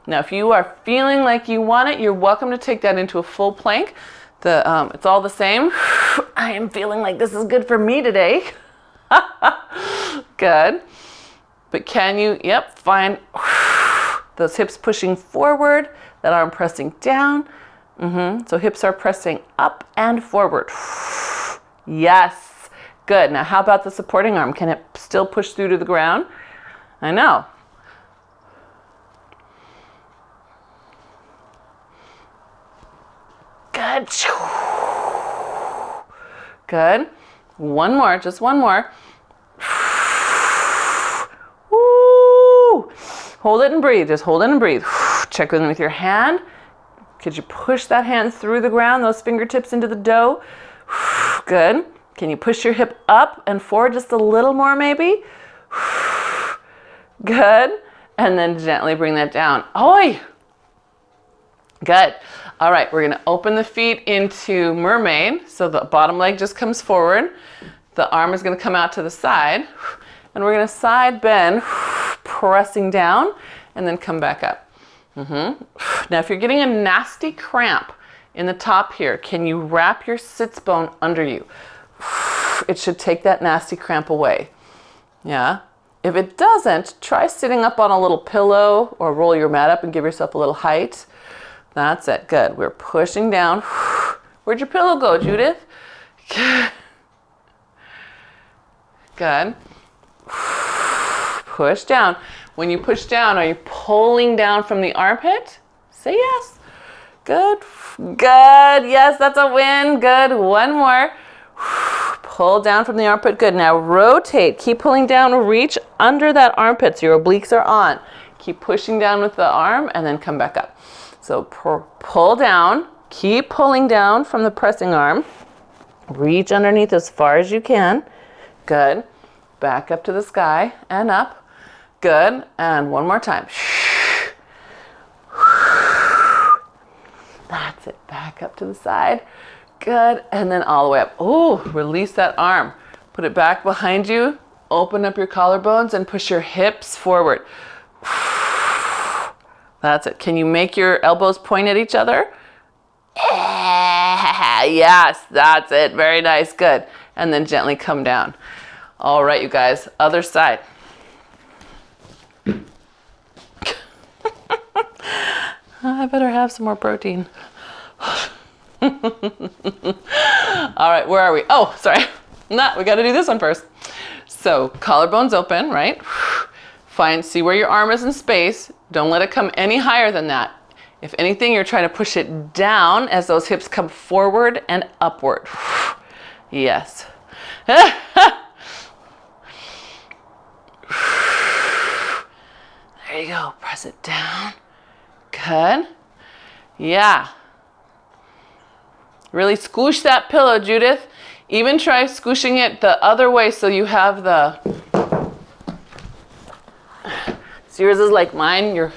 Now, if you are feeling like you want it, you're welcome to take that into a full plank. It's all the same. I am feeling like this is good for me today. Good. But can you, find those hips pushing forward, that arm pressing down. So hips are pressing up and forward. Yes. Good. Now, how about the supporting arm? Can it still push through to the ground? I know. Good. Good. One more, just one more. Woo. Hold it and breathe. Just hold it and breathe. Check in with your hand. Could you push that hand through the ground, those fingertips into the dough? Good. Can you push your hip up and forward just a little more maybe? Good. And then gently bring that down. Oi! Good. All right, we're gonna open the feet into mermaid. So the bottom leg just comes forward. The arm is gonna come out to the side. And we're gonna side bend, pressing down, and then come back up. Now, if you're getting a nasty cramp in the top here, can you wrap your sits bone under you? It should take that nasty cramp away. Yeah. If it doesn't, try sitting up on a little pillow or roll your mat up and give yourself a little height. That's it. Good. We're pushing down. Where'd your pillow go, Judith? Good. Push down. When you push down, are you pulling down from the armpit? Say yes. Good. Good. Yes, that's a win. Good. One more. Pull down from the armpit. Good. Now rotate. Keep pulling down. Reach under that armpit so your obliques are on. Keep pushing down with the arm and then come back up. So pull down. Keep pulling down from the pressing arm. Reach underneath as far as you can. Good. Back up to the sky and up. Good. And one more time. That's it. Back up to the side. Good. And then all the way up. Oh, release that arm. Put it back behind you. Open up your collarbones and push your hips forward. That's it. Can you make your elbows point at each other? Yes, that's it. Very nice. Good. And then gently come down. All right, you guys. Other side. I better have some more protein. All right, where are we? Oh, sorry. No, we got to do this one first. So collarbones open, right? See where your arm is in space. Don't let it come any higher than that. If anything, you're trying to push it down as those hips come forward and upward. Yes. There you go. Press it down. Good. Yeah. Really squish that pillow, Judith. Even try squishing it the other way so you have the... So yours is like mine. You're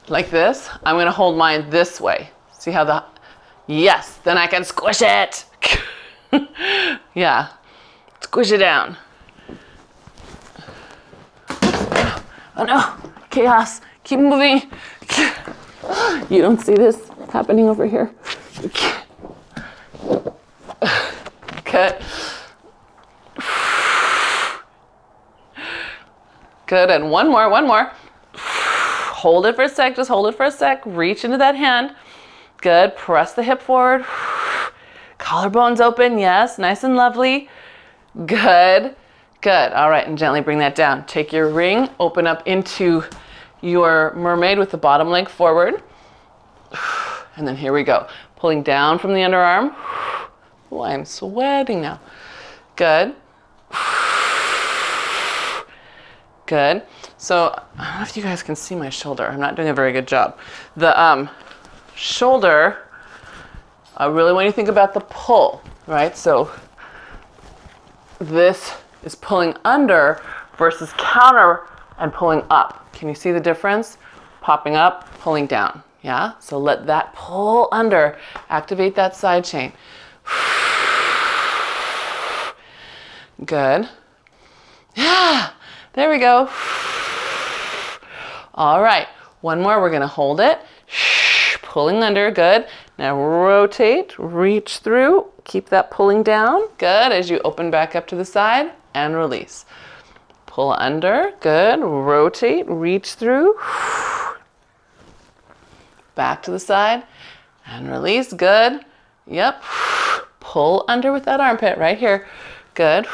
like this. I'm going to hold mine this way. See how the... Yes. Then I can squish it. Yeah. Squish it down. Oh no. Chaos. Keep moving. You don't see this happening over here? Good. Good, and one more. Hold it for a sec, just hold it for a sec. Reach into that hand. Good, press the hip forward. Collarbones open, yes, nice and lovely. Good, good. All right, and gently bring that down. Take your ring, open up into your mermaid with the bottom leg forward. And then here we go. Pulling down from the underarm. Oh, I'm sweating now. Good. Good. So, I don't know if you guys can see my shoulder. I'm not doing a very good job. The shoulder, I really want you to think about the pull, right? So, this is pulling under versus counter and pulling up. Can you see the difference? Popping up, pulling down. Yeah? So let that pull under. Activate that side chain. Good. Yeah. There we go. All right. One more. We're going to hold it. Pulling under. Good. Now rotate, reach through. Keep that pulling down. Good. As you open back up to the side and release. Pull under. Good. Rotate, reach through. Back to the side and release. Good. Yep. Pull under with that armpit right here. Good.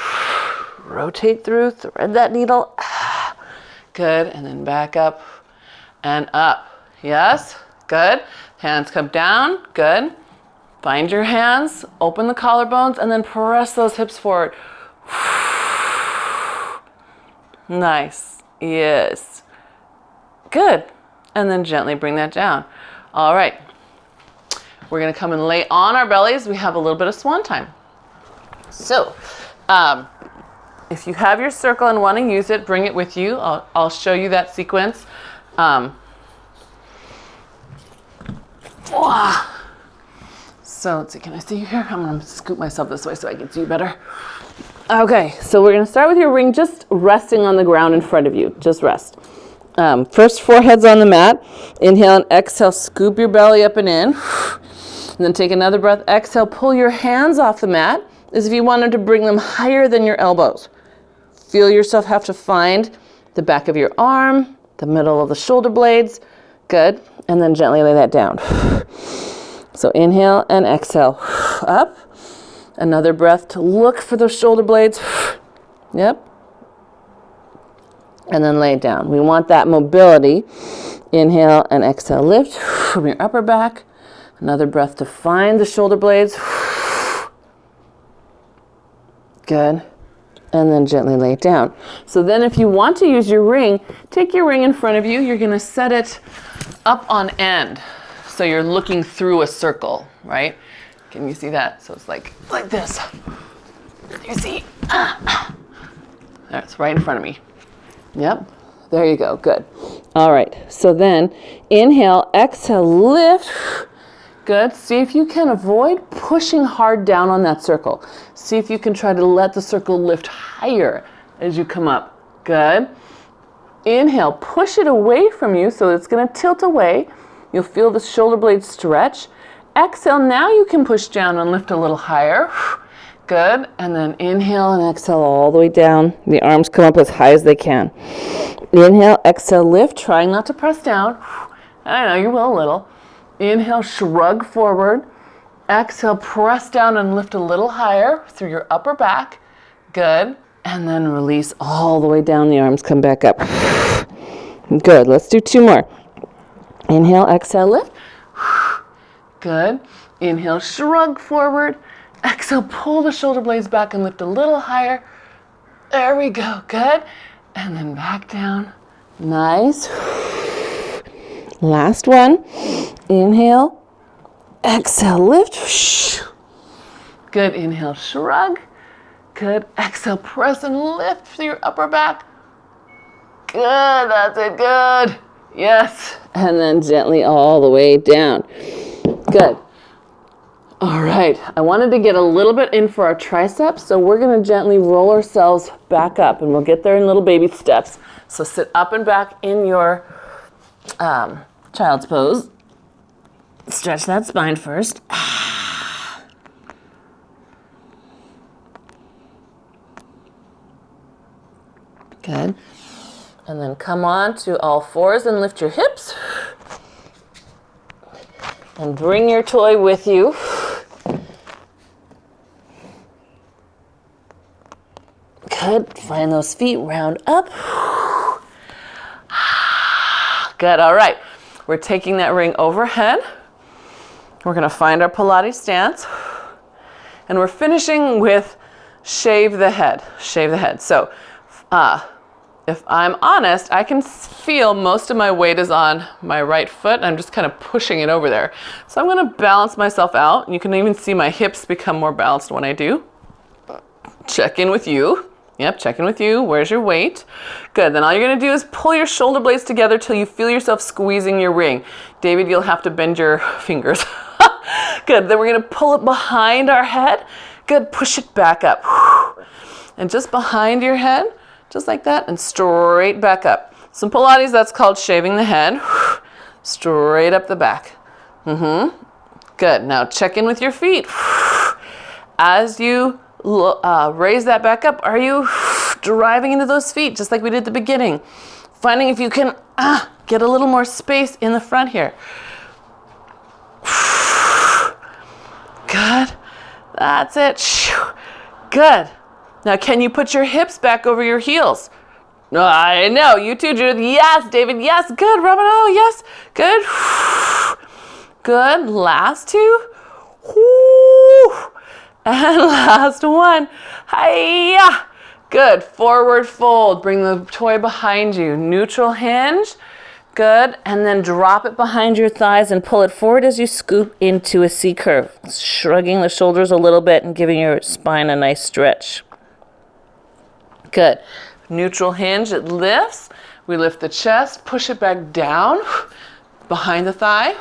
Rotate through, thread that needle. Good. And then back up and up. Yes. Good. Hands come down. Good. Find your hands, open the collarbones, and then press those hips forward. Nice. Yes. Good. And then gently bring that down. All right. We're going to come and lay on our bellies. We have a little bit of swan time. So, if you have your circle and want to use it, bring it with you. I'll show you that sequence. So let's see, can I see you here? I'm going to scoot myself this way so I can see you better. Okay, so we're going to start with your ring just resting on the ground in front of you. Just rest. First, forehead's on the mat. Inhale and exhale, scoop your belly up and in. And then take another breath. Exhale, pull your hands off the mat as if you wanted to bring them higher than your elbows. Feel yourself have to find the back of your arm, the middle of the shoulder blades. Good. And then gently lay that down. So inhale and exhale. Up. Another breath to look for those shoulder blades. Yep. And then lay it down. We want that mobility. Inhale and exhale. Lift from your upper back. Another breath to find the shoulder blades. Good. And then gently lay it down. So then if you want to use your ring, take your ring in front of you. You're going to set it up on end. So you're looking through a circle, right? Can you see that? So it's like this. You see? That's right in front of me. Yep. There you go. Good. All right. So then inhale, exhale, lift. Good. See if you can avoid pushing hard down on that circle. See if you can try to let the circle lift higher as you come up. Good. Inhale, push it away from you so it's going to tilt away. You'll feel the shoulder blades stretch. Exhale, now you can push down and lift a little higher. Good, and then inhale and exhale all the way down. The arms come up as high as they can. Inhale, exhale, lift, trying not to press down. I know, you will a little. Inhale, shrug forward. Exhale, press down and lift a little higher through your upper back. Good, and then release all the way down. The arms come back up. Good, let's do 2 more. Inhale, exhale, lift. Good. Inhale, shrug forward. Exhale, pull the shoulder blades back and lift a little higher. There we go. Good. And then back down. Nice. Last one. Inhale. Exhale, lift. Good. Inhale, shrug. Good. Exhale, press and lift through your upper back. Good. That's it. Good. Yes. And then gently all the way down. Good. All right, I wanted to get a little bit in for our triceps, so we're gonna gently roll ourselves back up, and we'll get there in little baby steps. So sit up and back in your child's pose. Stretch that spine first. Good. And then come on to all fours and lift your hips. And bring your toy with you. Good. Find those feet, round up. Good. All right. We're taking that ring overhead. We're going to find our Pilates stance. And we're finishing with shave the head. Shave the head. So, if I'm honest, I can feel most of my weight is on my right foot. I'm just kind of pushing it over there. So I'm going to balance myself out. And you can even see my hips become more balanced when I do. Check in with you. Yep, check in with you. Where's your weight? Good. Then all you're going to do is pull your shoulder blades together till you feel yourself squeezing your ring. David, you'll have to bend your fingers. Good. Then we're going to pull it behind our head. Good. Push it back up. And just behind your head. Just like that, and straight back up. Some Pilates, that's called shaving the head. Straight up the back. Good. Now check in with your feet. As you raise that back up, are you driving into those feet, just like we did at the beginning? Finding if you can get a little more space in the front here. Good. That's it. Good. Now, can you put your hips back over your heels? I know, you too, Judith. Yes, David, yes. Good, Robin, oh, yes. Good. Good, last 2. And last one. Hiya. Good, forward fold. Bring the toy behind you. Neutral hinge. Good, and then drop it behind your thighs and pull it forward as you scoop into a C curve. Shrugging the shoulders a little bit and giving your spine a nice stretch. Good. Neutral hinge, it lifts. We lift the chest, push it back down, behind the thigh.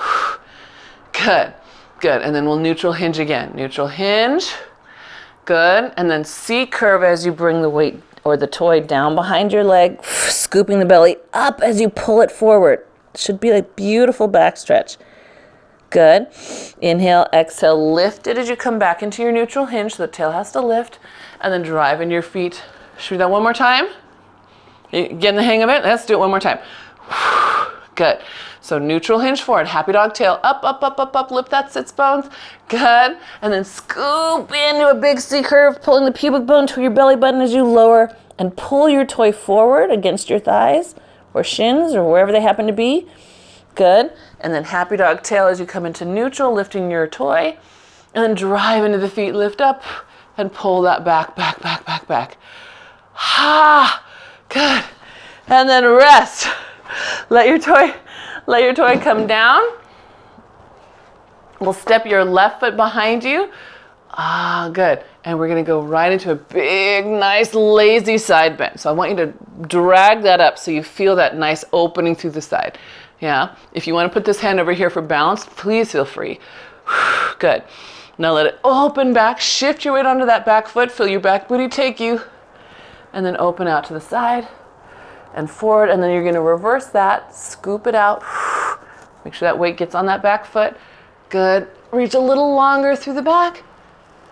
Good. Good. And then we'll neutral hinge again. Neutral hinge. Good. And then C curve as you bring the weight or the toy down behind your leg, scooping the belly up as you pull it forward. It should be a beautiful back stretch. Good. Inhale, exhale, lift it as you come back into your neutral hinge. So the tail has to lift. And then drive in your feet. Should we do that one more time? You getting the hang of it? Let's do it one more time. Good. So neutral hinge forward. Happy dog tail. Up, up, up, up, up. Lift that sits bones. Good. And then scoop into a big C curve, pulling the pubic bone to your belly button as you lower and pull your toy forward against your thighs or shins or wherever they happen to be. Good. And then happy dog tail as you come into neutral, lifting your toy. And then drive into the feet, lift up, and pull that back, back, back, back, back. Good. And then rest. Let your toy come down. We'll step your left foot behind you. Good. And we're going to go right into a big, nice, lazy side bend. So I want you to drag that up so you feel that nice opening through the side. Yeah. If you want to put this hand over here for balance, please feel free. Good. Now let it open back. Shift your weight onto that back foot. Feel your back booty take you. And then open out to the side and forward. And then you're going to reverse that. Scoop it out. Make sure that weight gets on that back foot. Good. Reach a little longer through the back.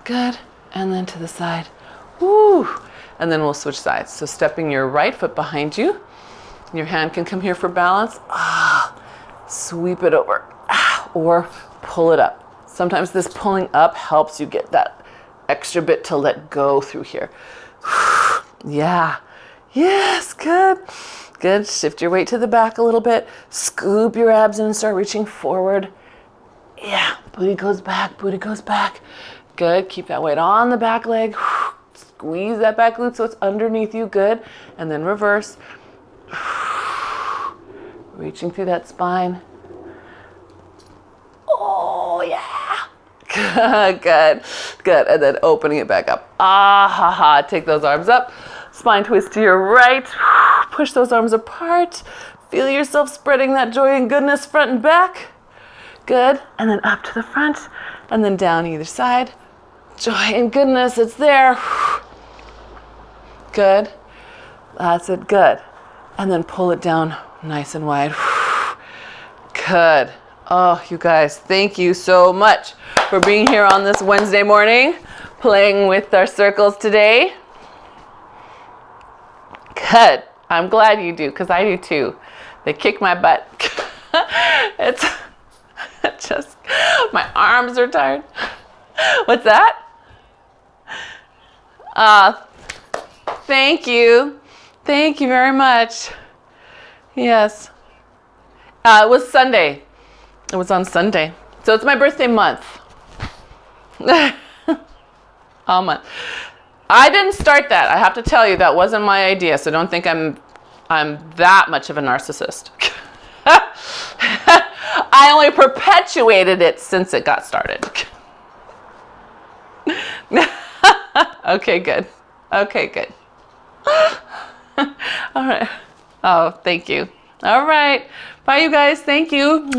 Good. And then to the side. Woo. And then we'll switch sides. So stepping your right foot behind you. Your hand can come here for balance. Sweep it over. Or pull it up. Sometimes this pulling up helps you get that extra bit to let go through here. Yeah. Yes, good. Good. Shift your weight to the back a little bit. Scoop your abs in and start reaching forward. Yeah. Booty goes back. Booty goes back. Good. Keep that weight on the back leg. Squeeze that back glute so it's underneath you. Good. And then reverse. Reaching through that spine. Oh, yeah. Good. Good. And then opening it back up. Take those arms up. Spine twist to your right. Push those arms apart. Feel yourself spreading that joy and goodness front and back. Good. And then up to the front. And then down either side. Joy and goodness, it's there. Good. That's it. Good. And then pull it down nice and wide. Good. Oh, you guys, thank you so much for being here on this Wednesday morning, playing with our circles today. Good. I'm glad you do, because I do too. They kick my butt. It's just, my arms are tired. What's that? Thank you. Thank you very much. Yes. It was Sunday. It was on Sunday. So it's my birthday month. All month. I didn't start that. I have to tell you, that wasn't my idea. So don't think I'm that much of a narcissist. I only perpetuated it since it got started. Okay, good. Okay, good. All right. Oh, thank you. All right. Bye, you guys. Thank you.